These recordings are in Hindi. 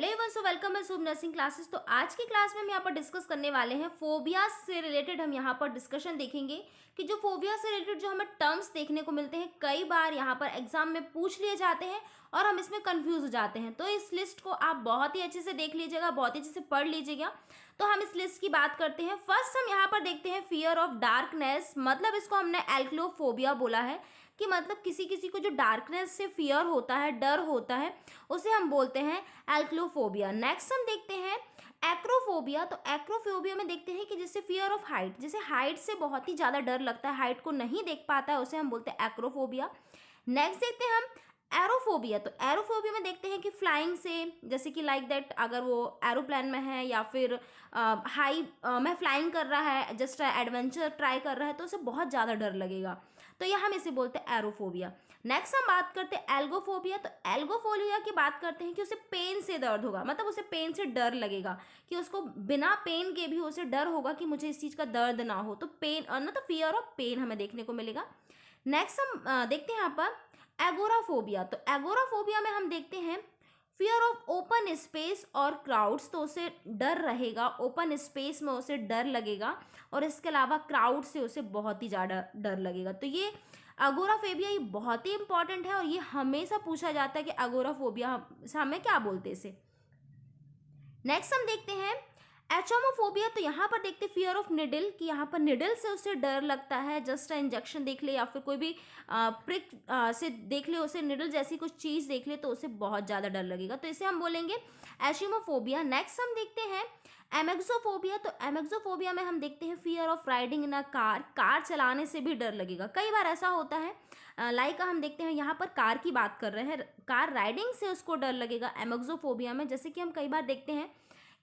हेलो एवरीवन, सो वेलकम है शुभ नर्सिंग क्लासेस। तो आज की क्लास में हम यहाँ पर डिस्कस करने वाले हैं फोबिया से रिलेटेड। हम यहाँ पर डिस्कशन देखेंगे कि जो फोबिया से रिलेटेड जो हमें टर्म्स देखने को मिलते हैं, कई बार यहाँ पर एग्जाम में पूछ लिए जाते हैं और हम इसमें कंफ्यूज हो जाते हैं। तो इस लिस्ट को आप बहुत ही अच्छे से देख लीजिएगा, बहुत ही अच्छे से पढ़ लीजिएगा। तो हम इस लिस्ट की बात करते हैं। फर्स्ट हम यहाँ पर देखते हैं फियर ऑफ डार्कनेस, मतलब इसको हमने एल्क्लोफोबिया बोला है कि मतलब किसी किसी को जो डार्कनेस से फियर होता है, डर होता है, उसे हम बोलते हैं एल्क्लोफोबिया। नेक्स्ट हम देखते हैं एक्रोफोबिया। तो एक्रोफोबिया में देखते हैं कि जैसे फियर ऑफ हाइट, जैसे हाइट से बहुत ही ज़्यादा डर लगता है, हाइट को नहीं देख पाता है, उसे हम बोलते हैं एक्रोफोबिया। नेक्स्ट देखते हैं हम एरोफोबिया। तो एरोफोबिया में देखते हैं कि फ्लाइंग से, जैसे कि लाइक दैट अगर वो एरोप्लेन में है या फिर हाई में फ्लाइंग कर रहा है, जस्ट एडवेंचर ट्राई कर रहा है, तो उसे बहुत ज़्यादा डर लगेगा, तो यह हम इसे बोलते हैं एरोफोबिया। नेक्स्ट हम बात करते हैं एल्गोफोबिया। तो एल्गोफोबिया की बात करते हैं कि उसे पेन से दर्द होगा, मतलब उसे पेन से डर लगेगा, कि उसको बिना पेन के भी उसे डर होगा कि मुझे इस चीज़ का दर्द ना हो। तो पेन ना, तो फियर ऑफ पेन हमें देखने को मिलेगा। नेक्स्ट हम देखते हैं यहाँ पर एगोराफोबिया। तो एगोराफोबिया में हम देखते हैं फियर ऑफ ओपन स्पेस और क्राउड्स। तो उसे डर रहेगा, ओपन स्पेस में उसे डर लगेगा, और इसके अलावा क्राउड से उसे बहुत ही ज़्यादा डर लगेगा। तो ये अगोराफोबिया ये बहुत ही इंपॉर्टेंट है और ये हमेशा पूछा जाता है कि अगोराफोबिया हमें क्या बोलते हैं इसे। नेक्स्ट हम देखते हैं एचोमोफोबिया। तो यहाँ पर देखते हैं फियर ऑफ निडल, कि यहाँ पर निडल से उसे डर लगता है, जस्ट इंजेक्शन देख ले या फिर कोई भी प्रिक से देख ले, उसे निडल जैसी कुछ चीज़ देख ले तो उसे बहुत ज़्यादा डर लगेगा, तो इसे हम बोलेंगे एचोमोफोबिया। नेक्स्ट हम देखते हैं एमेक्सोफोबिया। तो एमेक्सोफोबिया में हम देखते हैं fear of riding in a car, car चलाने से भी डर लगेगा। कई बार ऐसा होता है, लाइक हम देखते हैं यहाँ पर कार की बात कर रहे हैं, कार राइडिंग से उसको डर लगेगा एमेक्सोफोबिया में। जैसे कि हम कई बार देखते हैं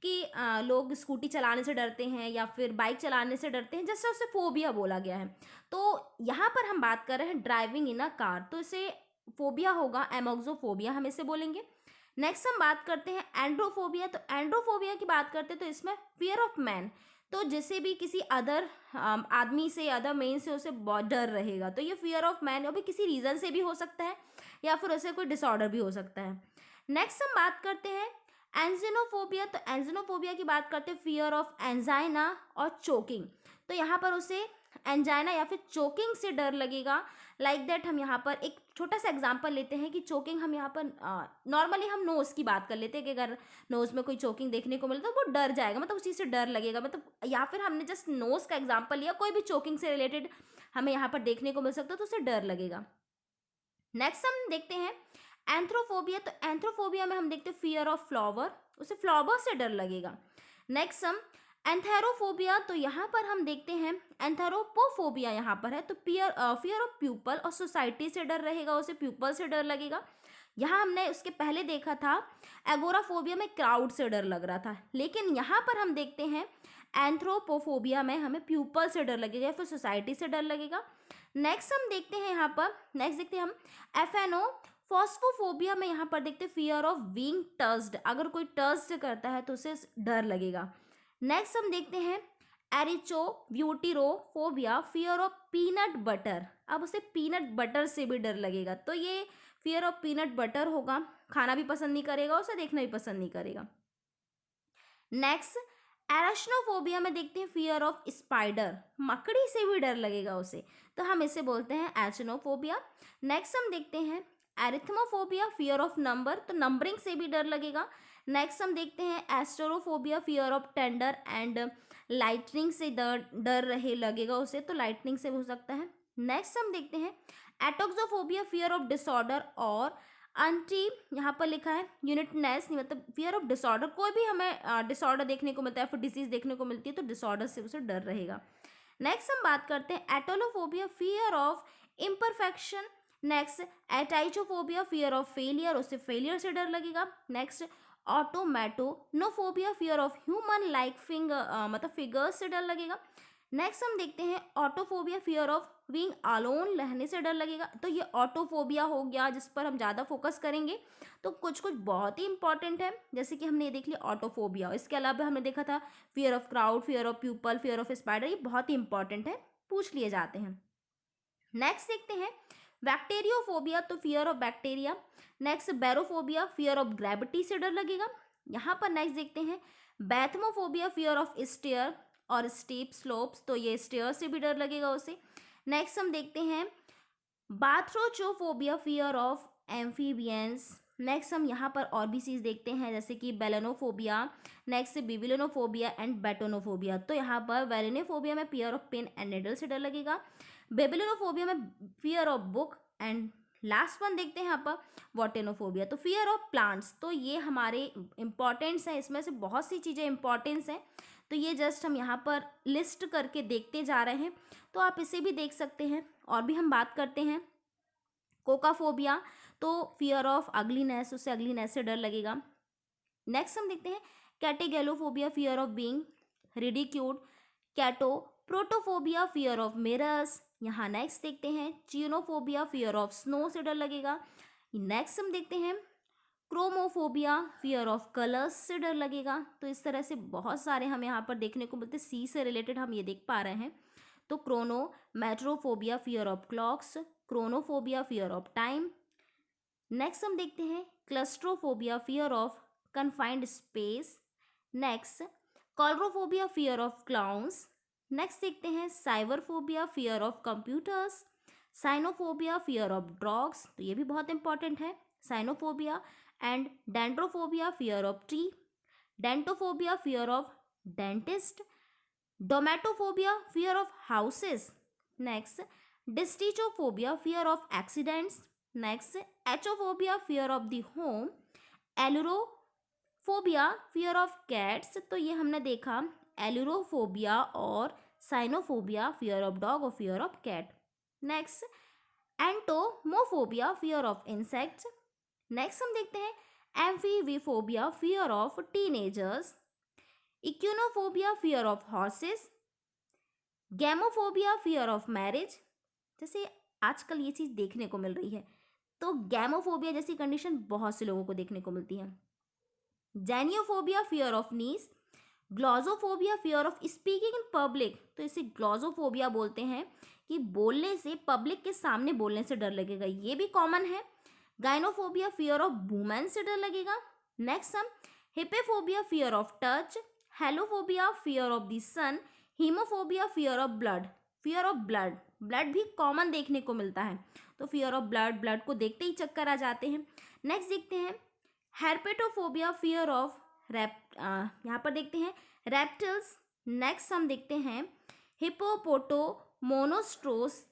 कि लोग स्कूटी चलाने से डरते हैं या फिर बाइक चलाने से डरते हैं, जैसे उसे फोबिया बोला गया है। तो यहाँ पर हम बात कर रहे हैं ड्राइविंग इन अ कार, तो इसे फोबिया होगा एमोक्सोफोबिया, हम इसे बोलेंगे। नेक्स्ट हम बात करते हैं एंड्रोफोबिया। तो एंड्रोफोबिया की बात करते हैं तो इसमें फियर ऑफ मैन, तो जैसे भी किसी अदर आदमी से, अदर मेन से उसे बहुत डर रहेगा, तो ये फियर ऑफ मैन अभी किसी रीज़न से भी हो सकता है या फिर उसे कोई डिसऑर्डर भी हो सकता है। नेक्स्ट हम बात करते हैं एंजिनोफोबिया। तो एंजिनोफोबिया की बात करते हैं फियर ऑफ एंजाइना और चोकिंग। तो यहाँ पर उसे एंजाइना या फिर चोकिंग से डर लगेगा। लाइक दैट हम यहाँ पर एक छोटा सा एग्जांपल लेते हैं कि चोकिंग हम यहाँ पर नॉर्मली हम नोज़ की बात कर लेते हैं कि अगर नोज़ में कोई चोकिंग देखने को मिले तो वो डर जाएगा, मतलब उस चीज़ से डर लगेगा, मतलब या फिर हमने जस्ट नोज़ का एग्जाम्पल लिया, कोई भी चोकिंग से रिलेटेड हमें यहाँ पर देखने को मिल सकता है तो उसे डर लगेगा। नेक्स्ट हम देखते हैं एंथ्रोफोबिया। तो एंथ्रोफोबिया में हम देखते हैं फियर ऑफ फ्लावर, उसे फ्लावर से डर लगेगा। नेक्स्ट हम एंथेरोफोबिया। तो यहाँ पर हम देखते हैं एंथेरोपोफोबिया यहाँ पर है, तो फियर ऑफ प्यूपल और सोसाइटी से डर रहेगा, उसे प्यूपल से डर लगेगा। यहाँ हमने उसके पहले देखा था एगोराफोबिया में क्राउड से डर लग रहा था, लेकिन यहाँ पर हम देखते हैं एंथ्रोपोफोबिया में हमें प्यूपल से डर लगेगा या फिर सोसाइटी से डर लगेगा। नेक्स्ट हम देखते हैं यहाँ पर, नेक्स्ट देखते हैं हम एफेनो फॉस्फोफोबिया में यहाँ पर देखते हैं फियर ऑफ बीइंग टच्ड, अगर कोई टच्ड करता है तो उसे डर लगेगा। नेक्स्ट हम देखते हैं एरिचो ब्यूटीरोफोबिया, फियर ऑफ पीनट बटर, अब उसे पीनट बटर से भी डर लगेगा, तो ये फियर ऑफ पीनट बटर होगा, खाना भी पसंद नहीं करेगा, उसे देखना भी पसंद नहीं करेगा। नेक्स्ट एराश्नोफोबिया में देखते हैं फियर ऑफ स्पाइडर, मकड़ी से भी डर लगेगा उसे, तो हम इसे बोलते हैं एराश्नोफोबिया। नेक्स्ट हम देखते हैं एरिथमोफोबिया, फियर ऑफ नंबर, तो नंबरिंग से भी डर लगेगा। नेक्स्ट हम देखते हैं astraphobia, fear of thunder and lightning से डर रहे लगेगा उसे, तो लाइटनिंग से हो सकता है। नेक्स्ट हम देखते हैं एटोक्सोफोबिया, फियर ऑफ डिसऑर्डर और अंटी, यहाँ पर लिखा है यूनिटनेस, मतलब फियर ऑफ डिसऑर्डर, कोई भी हमें डिसऑर्डर देखने को मिलता है, फिर डिसीज देखने को मिलती है, तो डिसऑर्डर से उसे डर रहेगा। नेक्स्ट हम बात करते हैं atelophobia, fear of imperfection. Next atychiphobia, fear of failure, उससे फेलियर से डर लगेगा। Next automatonophobia, fear of human like मतलब फिगर्स से डर लगेगा। नेक्स्ट हम देखते हैं autophobia, fear of being alone, रहने से डर लगेगा, तो ये ऑटोफोबिया हो गया जिस पर हम ज़्यादा फोकस करेंगे। तो कुछ कुछ बहुत ही इंपॉर्टेंट है, जैसे कि हमने ये देख लिया ऑटोफोबिया, इसके अलावा हमने देखा था fear of crowd, fear of people, fear of spider, ये बहुत ही इंपॉर्टेंट है, पूछ लिए जाते हैं। नेक्स्ट देखते हैं बैक्टीरियोफोबिया, तो fear of bacteria. Next barophobia, fear of gravity से डर लगेगा। यहाँ पर नेक्स्ट देखते हैं बैथमोफोबिया, फियर ऑफ स्टेयर और स्टीप स्लोप्स, तो ये स्टेयर से भी डर लगेगा उसे। नेक्स्ट हम देखते हैं बाथ्रोचोफोबिया, फियर ऑफ एम्फीबियंस। नेक्स्ट हम यहाँ पर और भी चीज़ देखते हैं जैसे कि बेलेनोफोबिया, नेक्स्ट बिबिलोनोफोबिया एंड बेटोनोफोबिया। तो यहाँ पर बेलेनोफोबिया में fear of pen and needle से डर लगेगा, बेबिलोनोफोबिया में fear of book and last one देखते हैं यहाँ पर वॉटेनोफोबिया, तो फियर ऑफ प्लांट्स। तो ये हमारे इंपॉर्टेंट्स हैं, इसमें से बहुत सी चीज़ें इंपॉर्टेंस हैं, तो ये जस्ट हम यहाँ पर लिस्ट करके देखते जा रहे हैं, तो आप इसे भी देख सकते हैं। और भी हम बात करते हैं कोकाफोबिया, तो फियर ऑफ अगलीनेस, उससे अगलीनेस से डर लगेगा। नेक्स्ट हम देखते हैं katagelophobia, fear of being ridiculed, catoptrophobia, fear of mirrors. यहाँ नेक्स्ट देखते हैं चियोनोफोबिया, फियर ऑफ स्नो से डर लगेगा। नेक्स्ट हम देखते हैं क्रोमोफोबिया, फियर ऑफ कलर्स से डर लगेगा। तो इस तरह से बहुत सारे हम यहाँ पर देखने को मिलते हैं, सी से रिलेटेड हम ये देख पा रहे हैं। तो chronometrophobia, fear of clocks, chronophobia, fear of time. Next हम देखते हैं claustrophobia, fear of confined space. Next coulrophobia, fear of clowns. Next देखते हैं cyberphobia, fear of computers, cynophobia, fear of dogs, तो ये भी बहुत इंपॉर्टेंट है, cynophobia and dendrophobia, fear of tree, dentophobia, fear of dentist, domatophobia, fear of houses. Next dystychiphobia, fear of accidents. Next ecophobia, fear of the home, ailurophobia, fear of cats, तो ये हमने देखा एलुरोफोबिया और साइनोफोबिया, फियर ऑफ डॉग और fear of cat. Next entomophobia, fear of insects. Next हम देखते हैं ephebiphobia, fear of teenagers, equinophobia, fear of horses, gamophobia, fear of marriage. जैसे आजकल ये चीज़ देखने को मिल रही है, तो गैमोफोबिया जैसी कंडीशन बहुत से लोगों को देखने को मिलती है। Genuphobia, fear of knees, glossophobia, fear of speaking in public, तो इसे ग्लॉजोफोबिया बोलते हैं कि बोलने से, पब्लिक के सामने बोलने से डर लगेगा, ये भी कॉमन है। गाइनोफोबिया, फियर ऑफ वुमेन से डर लगेगा। नेक्स्ट हम haphephobia, fear of touch, heliophobia, fear of the sun, haemophobia, fear of blood, fear of blood, blood भी कॉमन देखने को मिलता है, तो फियर ऑफ ब्लड, ब्लड को देखते ही चक्कर आ जाते हैं। नेक्स्ट देखते हैं हेर्पेटोफोबिया, फियर ऑफ यहाँ पर देखते हैं रेप्टिल्स। नेक्स्ट हम देखते हैं हिपोपोटोमोनोस्ट्रोस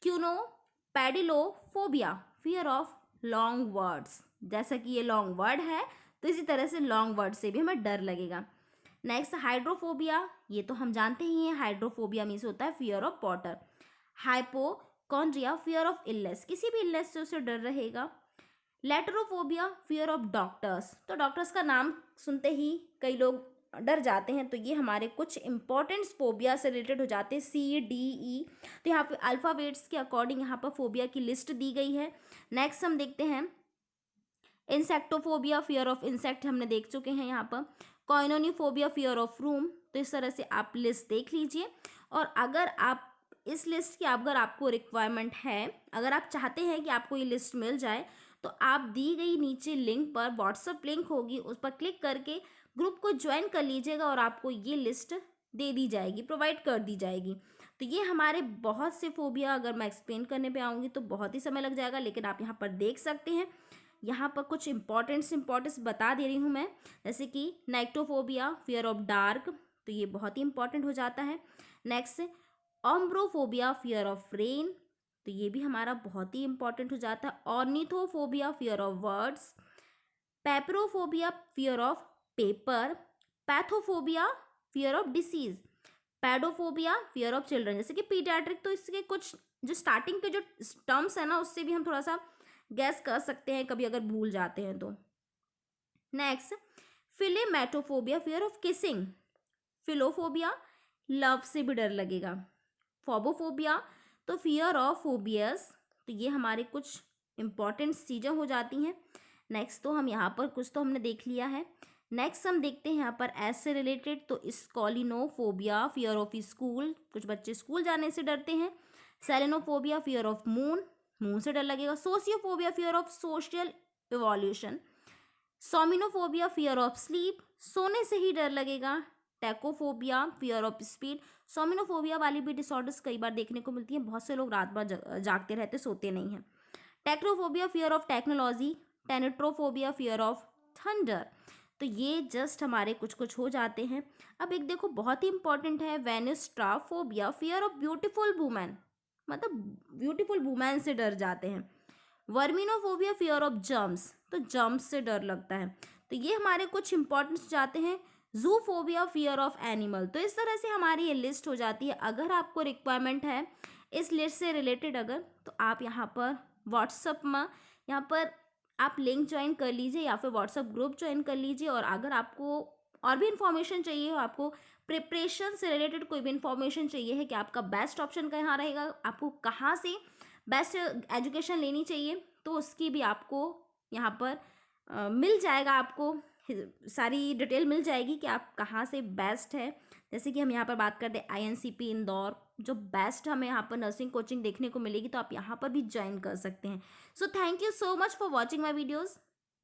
क्यूनोपेडिलोफोबिया, फियर ऑफ लॉन्ग वर्ड्स, जैसा कि ये लॉन्ग वर्ड है तो इसी तरह से लॉन्ग वर्ड से भी हमें डर लगेगा। नेक्स्ट हाइड्रोफोबिया, ये तो हम जानते ही हैं, हाइड्रोफोबिया मीन्स होता है fear of water. Hypochondria, fear of illness, किसी भी इलनेस से उसे डर रहेगा। लेटरोफोबिया, फियर ऑफ डॉक्टर्स, तो डॉक्टर्स का नाम सुनते ही कई लोग डर जाते हैं, तो ये हमारे कुछ इंपॉर्टेंट फोबिया से रिलेटेड हो जाते हैं, CDE। तो यहाँ पे अल्फ़ाबेट्स के अकॉर्डिंग यहाँ पर फोबिया की लिस्ट दी गई है। नेक्स्ट हम देखते हैं इंसेक्टोफोबिया, फियर ऑफ इंसेक्ट हमने देख चुके हैं यहाँ पर। कॉइनोनिफोबिया, फियर ऑफ रूम, तो इस तरह से आप लिस्ट देख लीजिए। और अगर आप इस लिस्ट की अगर आपको रिक्वायरमेंट है, अगर आप चाहते हैं कि आपको ये लिस्ट मिल जाए, तो आप दी गई नीचे लिंक पर, व्हाट्सएप लिंक होगी, उस पर क्लिक करके ग्रुप को ज्वाइन कर लीजिएगा और आपको ये लिस्ट दे दी जाएगी, प्रोवाइड कर दी जाएगी। तो ये हमारे बहुत से फोबिया, अगर मैं एक्सप्लेन करने पे आऊँगी तो बहुत ही समय लग जाएगा, लेकिन आप यहाँ पर देख सकते हैं, यहाँ पर कुछ इंपॉर्टेंट्स बता दे रही हूँ मैं, जैसे कि नाइक्टोफोबिया, फियर ऑफ डार्क, तो ये बहुत ही इंपॉर्टेंट हो जाता है। नेक्स्ट ऑम्ब्रोफोबिया, फियर ऑफ रेन, तो ये भी हमारा बहुत ही इंपॉर्टेंट हो जाता है। Ornithophobia, fear of birds, papyrophobia, fear of paper, pathophobia, fear of disease, paedophobia, fear of children, जैसे कि पीडियाट्रिक, तो इसके कुछ जो स्टार्टिंग के जो टर्म्स है ना, उससे भी हम थोड़ा सा गैस कर सकते हैं कभी अगर भूल जाते हैं तो। Next philematophobia, fear of kissing, philophobia, love से भी डर लगेगा। फोबोफोबिया, तो फियर ऑफ फोबियस, तो ये हमारे कुछ इंपॉर्टेंट चीज़ें हो जाती हैं। नेक्स्ट तो हम यहाँ पर कुछ तो हमने देख लिया है। नेक्स्ट हम देखते हैं यहाँ पर एस से रिलेटेड, तो स्कॉलिनोफोबिया, फियर ऑफ स्कूल, कुछ बच्चे स्कूल जाने से डरते हैं। Selenophobia, fear of moon, moon से डर लगेगा। Sociophobia, fear of social evolution, somniphobia fear of sleep, सोने से ही डर लगेगा। Tachophobia fear of speed, somniphobia वाली भी डिसऑर्डर्स कई बार देखने को मिलती है, बहुत से लोग रात भर जागते रहते, सोते नहीं हैं। Technophobia fear of technology, tonitrophobia fear of thunder. तो ये जस्ट हमारे कुछ कुछ हो जाते हैं। अब एक देखो बहुत ही इंपॉर्टेंट है, वेनिस्ट्राफोबिया फियर ऑफ ब्यूटीफुल वुमेन, मतलब ब्यूटीफुल वुमेन से डर जाते हैं। वर्मिनोफोबिया फियर ऑफ जर्म्स, तो जर्म्स से डर लगता है। तो ये हमारे कुछ इंपॉर्टेंट्स जाते हैं। जूफोबिया फियर ऑफ एनिमल, तो इस तरह से हमारी ये लिस्ट हो जाती है। अगर आपको रिक्वायरमेंट है इस लिस्ट से रिलेटेड अगर, तो आप यहाँ पर व्हाट्सअप में यहाँ पर आप लिंक ज्वाइन कर लीजिए या फिर व्हाट्सअप ग्रुप ज्वाइन कर लीजिए। और अगर आपको और भी इन्फॉर्मेशन चाहिए हो, आपको प्रिपरेशन से रिलेटेड कोई भी इन्फॉर्मेशन चाहिए है कि आपका बेस्ट ऑप्शन कहाँ रहेगा, आपको कहाँ से बेस्ट एजुकेशन लेनी चाहिए, तो उसकी भी आपको यहाँ पर मिल जाएगा, आपको सारी डिटेल मिल जाएगी कि आप कहाँ से बेस्ट है। जैसे कि हम यहाँ पर बात करते हैं आईएनसीपी इंदौर, जो बेस्ट हमें यहाँ पर नर्सिंग कोचिंग देखने को मिलेगी, तो आप यहाँ पर भी ज्वाइन कर सकते हैं। So thank you so much for watching my videos.